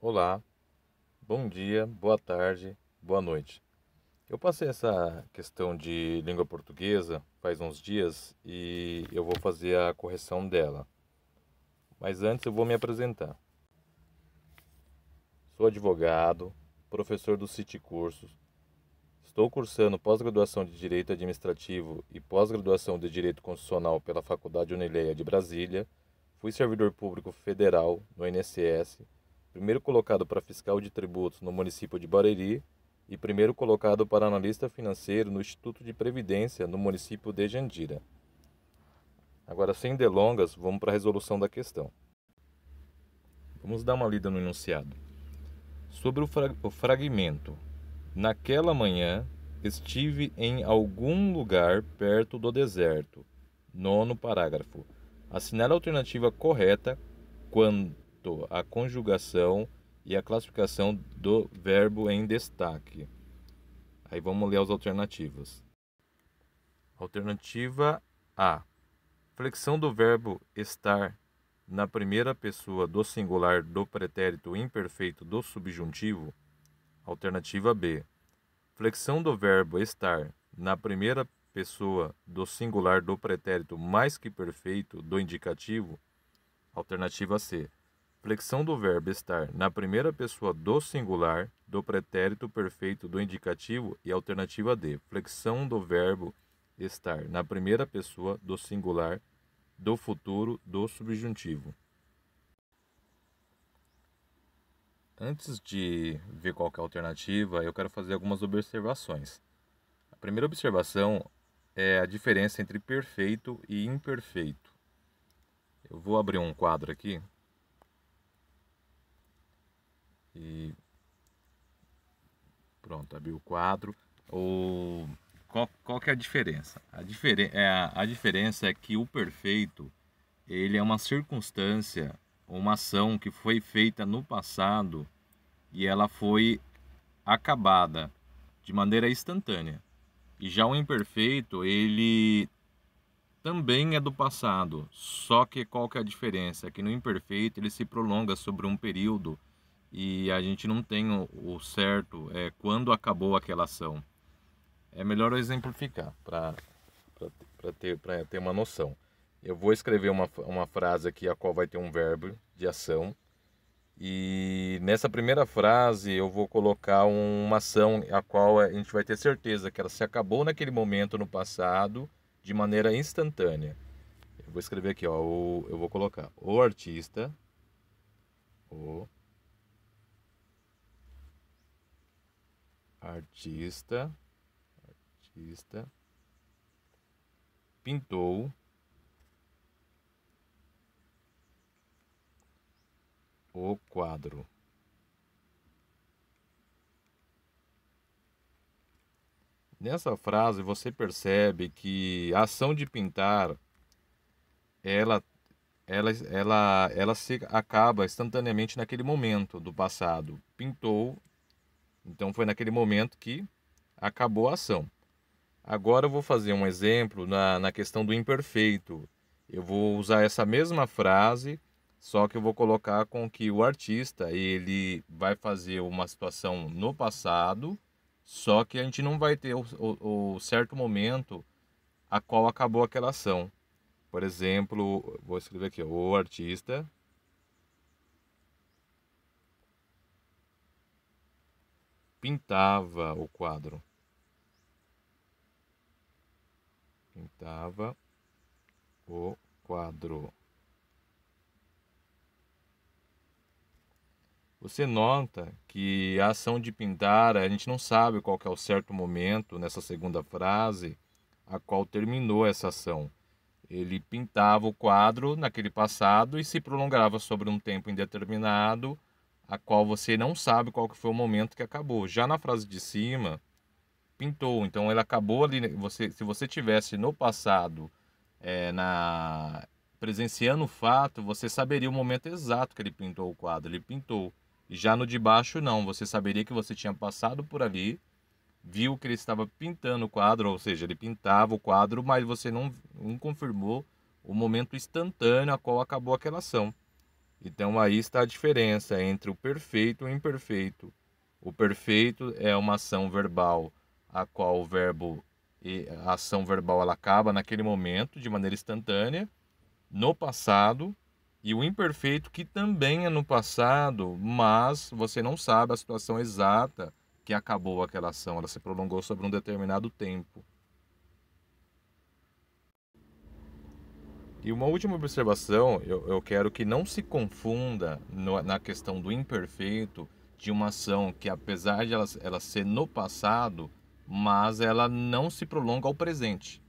Olá, bom dia, boa tarde, boa noite. Eu passei essa questão de língua portuguesa faz uns dias e eu vou fazer a correção dela. Mas antes eu vou me apresentar. Sou advogado, professor do City Cursos. Estou cursando pós-graduação de Direito Administrativo e pós-graduação de Direito Constitucional pela Faculdade Unileia de Brasília. Fui servidor público federal no INSS, primeiro colocado para fiscal de tributos no município de Barueri e primeiro colocado para analista financeiro no Instituto de Previdência no município de Jandira. Agora, sem delongas, vamos para a resolução da questão. Vamos dar uma lida no enunciado. Sobre o fragmento. Naquela manhã, estive em algum lugar perto do deserto. Nono parágrafo. Assinale a alternativa correta quanto à conjugação e à classificação do verbo em destaque. Aí vamos ler as alternativas. Alternativa A. Flexão do verbo estar na primeira pessoa do singular do pretérito imperfeito do subjuntivo. Alternativa B. Flexão do verbo estar na primeira pessoa do singular do pretérito mais que perfeito do indicativo. Alternativa C. Flexão do verbo estar na primeira pessoa do singular do pretérito perfeito do indicativo. E alternativa D. Flexão do verbo estar na primeira pessoa do singular do futuro do subjuntivo. Antes de ver qual que é a alternativa, eu quero fazer algumas observações. A primeira observação é a diferença entre perfeito e imperfeito. Eu vou abrir um quadro aqui e pronto, abri o quadro. Qual que é a diferença? A diferença é que o perfeito ele é uma circunstância, uma ação que foi feita no passado e ela foi acabada de maneira instantânea. E já o imperfeito, ele também é do passado, só que qual que é a diferença? É que no imperfeito ele se prolonga sobre um período e a gente não tem o certo quando acabou aquela ação. É melhor eu exemplificar para ter uma noção. Eu vou escrever uma frase aqui a qual vai ter um verbo de ação. E nessa primeira frase eu vou colocar uma ação a qual a gente vai ter certeza que ela se acabou naquele momento no passado de maneira instantânea. Eu vou escrever aqui, ó, eu vou colocar o o artista, artista pintou o quadro. Nessa frase você percebe que a ação de pintar ela ela se acaba instantaneamente naquele momento do passado. Pintou, então foi naquele momento que acabou a ação. Agora eu vou fazer um exemplo na questão do imperfeito. Eu vou usar essa mesma frase, só que eu vou colocar com que o artista ele vai fazer uma situação no passado, só que a gente não vai ter o certo momento a qual acabou aquela ação. Por exemplo, vou escrever aqui, ó, o artista pintava o quadro. Pintava o quadro. Você nota que a ação de pintar, a gente não sabe qual que é o certo momento nessa segunda frase, a qual terminou essa ação. Ele pintava o quadro naquele passado e se prolongava sobre um tempo indeterminado, a qual você não sabe qual que foi o momento que acabou. Já na frase de cima, pintou. Então ele acabou ali. Se você tivesse no passado, na presenciando o fato, você saberia o momento exato que ele pintou o quadro. Ele pintou. E já no de baixo, não. Você saberia que você tinha passado por ali, viu que ele estava pintando o quadro, ou seja, ele pintava o quadro, mas você não confirmou o momento instantâneo a qual acabou aquela ação. Então aí está a diferença entre o perfeito e o imperfeito. O perfeito é uma ação verbal, a qual o verbo e a ação verbal ela acaba naquele momento, de maneira instantânea, no passado, e o imperfeito que também é no passado, mas você não sabe a situação exata que acabou aquela ação, ela se prolongou sobre um determinado tempo. E uma última observação, eu quero que não se confunda na questão do imperfeito de uma ação que, apesar de ela ser no passado, mas ela não se prolonga ao presente.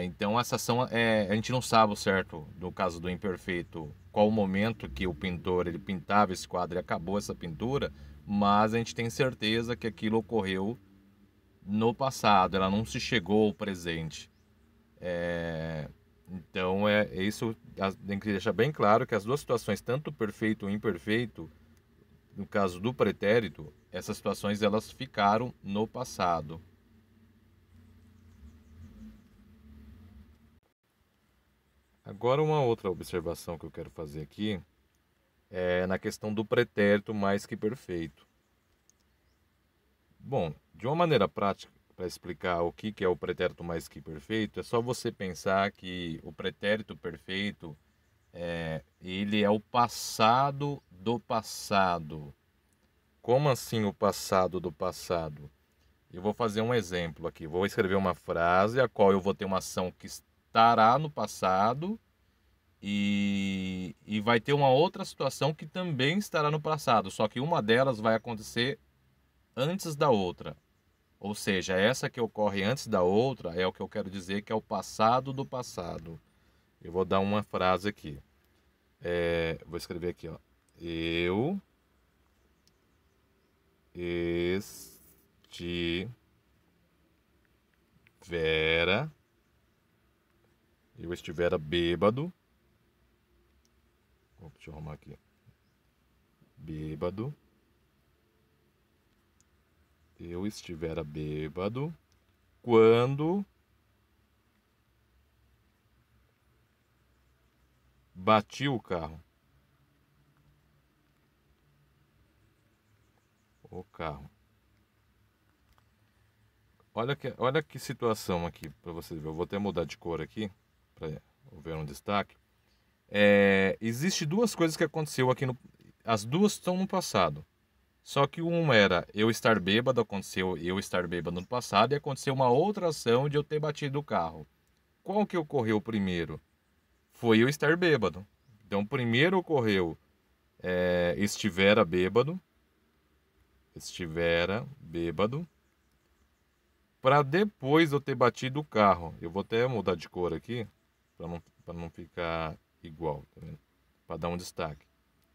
Então, essa ação, a gente não sabe o certo, no caso do imperfeito, qual o momento que o pintor ele pintava esse quadro e acabou essa pintura, mas a gente tem certeza que aquilo ocorreu no passado, ela não se chegou ao presente. Então, é isso, tem que deixar bem claro que as duas situações, tanto perfeito e imperfeito, no caso do pretérito, essas situações elas ficaram no passado. Agora, uma outra observação que eu quero fazer aqui é na questão do pretérito mais que perfeito. Bom, de uma maneira prática, para explicar o que é o pretérito mais que perfeito, é só você pensar que o pretérito perfeito ele é o passado do passado. Como assim o passado do passado? Eu vou fazer um exemplo aqui. Vou escrever uma frase a qual eu vou ter uma ação que estará no passado e vai ter uma outra situação que também estará no passado, só que uma delas vai acontecer antes da outra. Ou seja, essa que ocorre antes da outra é o que eu quero dizer que é o passado do passado. Eu vou dar uma frase aqui. Vou escrever aqui, ó. Eu estivera. Eu estivera bêbado. Deixa eu arrumar aqui. Bêbado. Eu estivera bêbado quando bati o carro. O carro. Olha que situação aqui para você ver. Eu vou até mudar de cor aqui para ver um destaque. Existe duas coisas que aconteceu aqui no. As duas estão no passado. Só que uma era eu estar bêbado, aconteceu eu estar bêbado no passado, e aconteceu uma outra ação de eu ter batido o carro. Qual que ocorreu primeiro? Foi eu estar bêbado. Então, primeiro ocorreu estivera bêbado, para depois eu ter batido o carro. Eu vou até mudar de cor aqui, para não ficar igual, tá vendo? Para dar um destaque.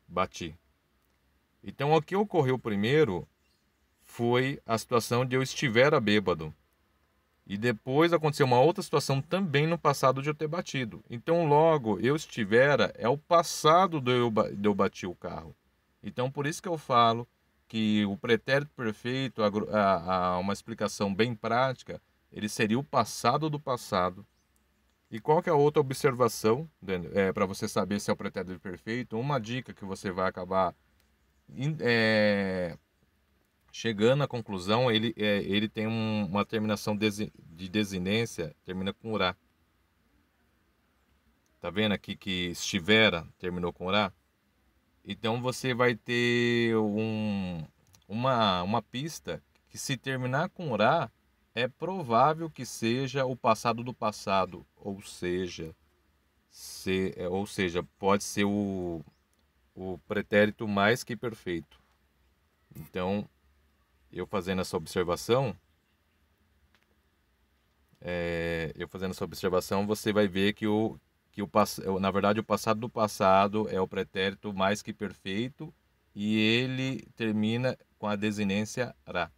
Bati. Então, o que ocorreu primeiro foi a situação de eu estivera bêbado. E depois aconteceu uma outra situação também no passado de eu ter batido. Então, logo, eu estivera é o passado de eu bati o carro. Então, por isso que eu falo que o pretérito perfeito, uma explicação bem prática, ele seria o passado do passado. E qual que é a outra observação, para você saber se é o pretérito perfeito? Uma dica que você vai acabar chegando à conclusão, ele tem uma terminação de desinência, termina com urá. Tá vendo aqui que estivera terminou com urá? Então você vai ter uma pista que, se terminar com urá, é provável que seja o passado do passado, ou seja, pode ser o pretérito mais que perfeito. Então, eu fazendo essa observação, você vai ver na verdade, o passado do passado é o pretérito mais que perfeito e ele termina com a desinência ra.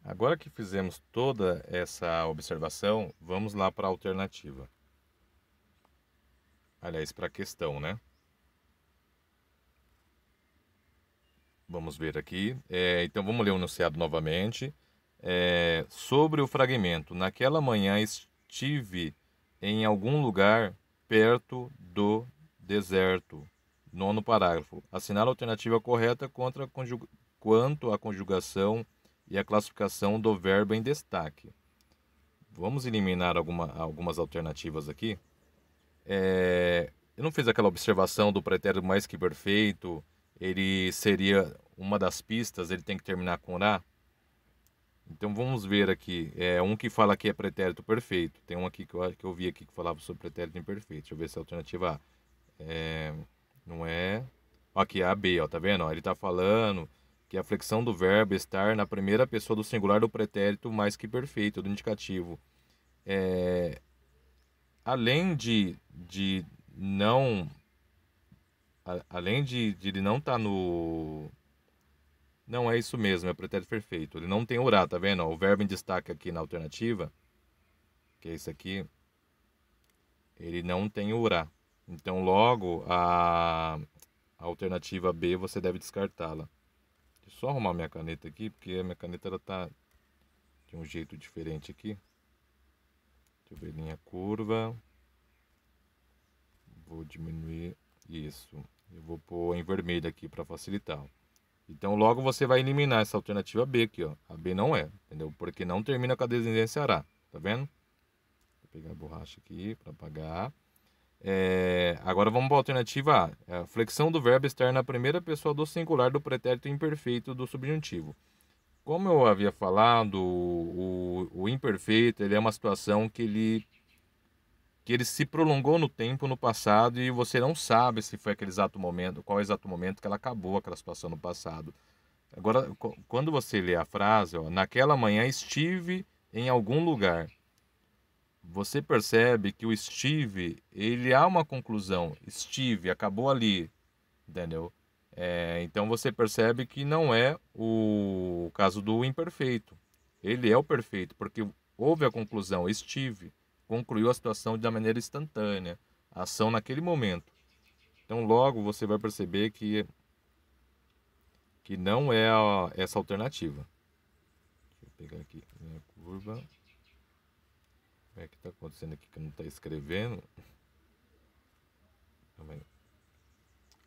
Agora que fizemos toda essa observação, vamos lá para a alternativa. Aliás, para a questão, né? Vamos ver aqui. Então, vamos ler o enunciado novamente. Sobre o fragmento. Naquela manhã estive em algum lugar perto do deserto. Nono parágrafo. Assinale a alternativa correta quanto à conjugação e a classificação do verbo em destaque. Vamos eliminar algumas alternativas aqui. Eu não fiz aquela observação do pretérito mais que perfeito. Ele seria uma das pistas, ele tem que terminar com "ra". Então vamos ver aqui. Um que fala que é pretérito perfeito. Tem um aqui que eu vi aqui que falava sobre pretérito imperfeito. Deixa eu ver se é a alternativa A. Não é. Aqui é a B, ó, tá vendo? Ó, ele está falando que a flexão do verbo estar na primeira pessoa do singular do pretérito mais que perfeito, do indicativo. Além de não. Além de ele não estar no. Não é isso mesmo, é pretérito perfeito. Ele não tem o "ra", tá vendo? Ó, o verbo em destaque aqui na alternativa, que é esse aqui, ele não tem o "ra". Então, logo, a alternativa B você deve descartá-la. Deixa eu só arrumar minha caneta aqui, porque a minha caneta ela tá de um jeito diferente aqui. Deixa eu ver, linha curva. Vou diminuir isso. Eu vou pôr em vermelho aqui para facilitar. Então, logo você vai eliminar essa alternativa B aqui, ó. A B não é, entendeu? Porque não termina com a descendência "ra", tá vendo? Vou pegar a borracha aqui para apagar. Agora vamos para a alternativa A. A flexão do verbo estar na primeira pessoa do singular do pretérito imperfeito do subjuntivo. Como eu havia falado, o imperfeito ele é uma situação que ele se prolongou no tempo, no passado, e você não sabe se foi aquele exato momento, qual é o exato momento que ela acabou aquela situação no passado. Agora, quando você lê a frase, ó, naquela manhã estive em algum lugar, você percebe que o estive, ele há uma conclusão. Estive, acabou ali, entendeu? Então você percebe que não é o caso do imperfeito. Ele é o perfeito, porque houve a conclusão, estive, concluiu a situação de maneira instantânea, a ação naquele momento. Então logo você vai perceber que não é essa alternativa. Deixa eu pegar aqui minha curva. O que está acontecendo aqui que não está escrevendo?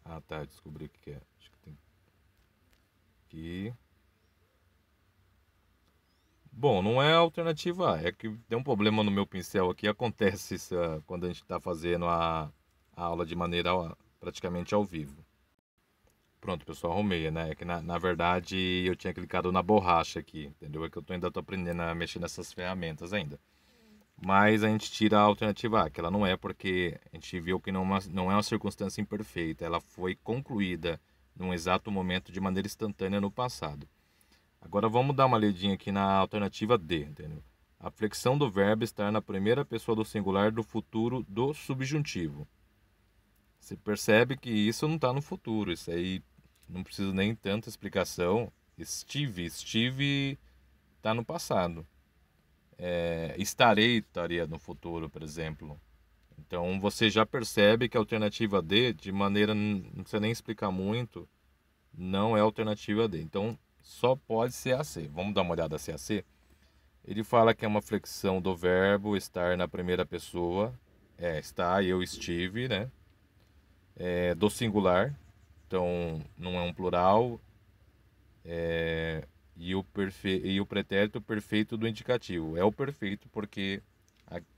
Ah, tá, descobri o que é. Acho que tem aqui. Bom, não é a alternativa A, é que tem um problema no meu pincel aqui. Acontece isso, quando a gente está fazendo a aula de maneira praticamente ao vivo. Pronto, pessoal, arrumei, né? É que na verdade eu tinha clicado na borracha aqui, entendeu? É que eu ainda tô aprendendo a mexer nessas ferramentas ainda. Mas a gente tira a alternativa A, que ela não é, porque a gente viu que não é uma circunstância imperfeita. Ela foi concluída num exato momento de maneira instantânea no passado. Agora vamos dar uma lidinha aqui na alternativa D, entendeu? A flexão do verbo estar na primeira pessoa do singular do futuro do subjuntivo. Você percebe que isso não está no futuro, isso aí não precisa nem tanta explicação. Estive está no passado. Estarei estaria no futuro, por exemplo. Então você já percebe que a alternativa D, de maneira, não precisa nem explicar muito, não é a alternativa D. Então só pode ser a C. Vamos dar uma olhada se é a C. Ele fala que é uma flexão do verbo estar na primeira pessoa. Está, eu estive, né? Do singular. Então não é um plural. E o pretérito perfeito do indicativo. É o perfeito porque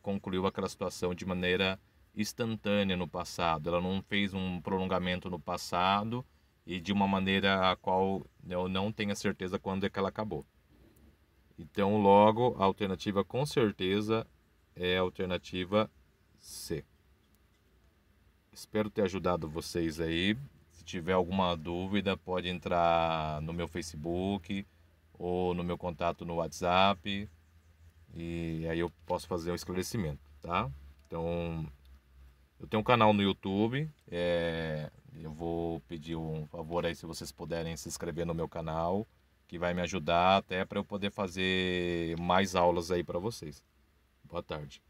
concluiu aquela situação de maneira instantânea no passado. Ela não fez um prolongamento no passado e de uma maneira a qual eu não tenho certeza quando é que ela acabou. Então, logo, a alternativa com certeza é a alternativa C. Espero ter ajudado vocês aí. Se tiver alguma dúvida, pode entrar no meu Facebook ou no meu contato no WhatsApp e aí eu posso fazer um esclarecimento, tá? Então, eu tenho um canal no YouTube, eu vou pedir um favor aí se vocês puderem se inscrever no meu canal, que vai me ajudar até para eu poder fazer mais aulas aí para vocês. Boa tarde.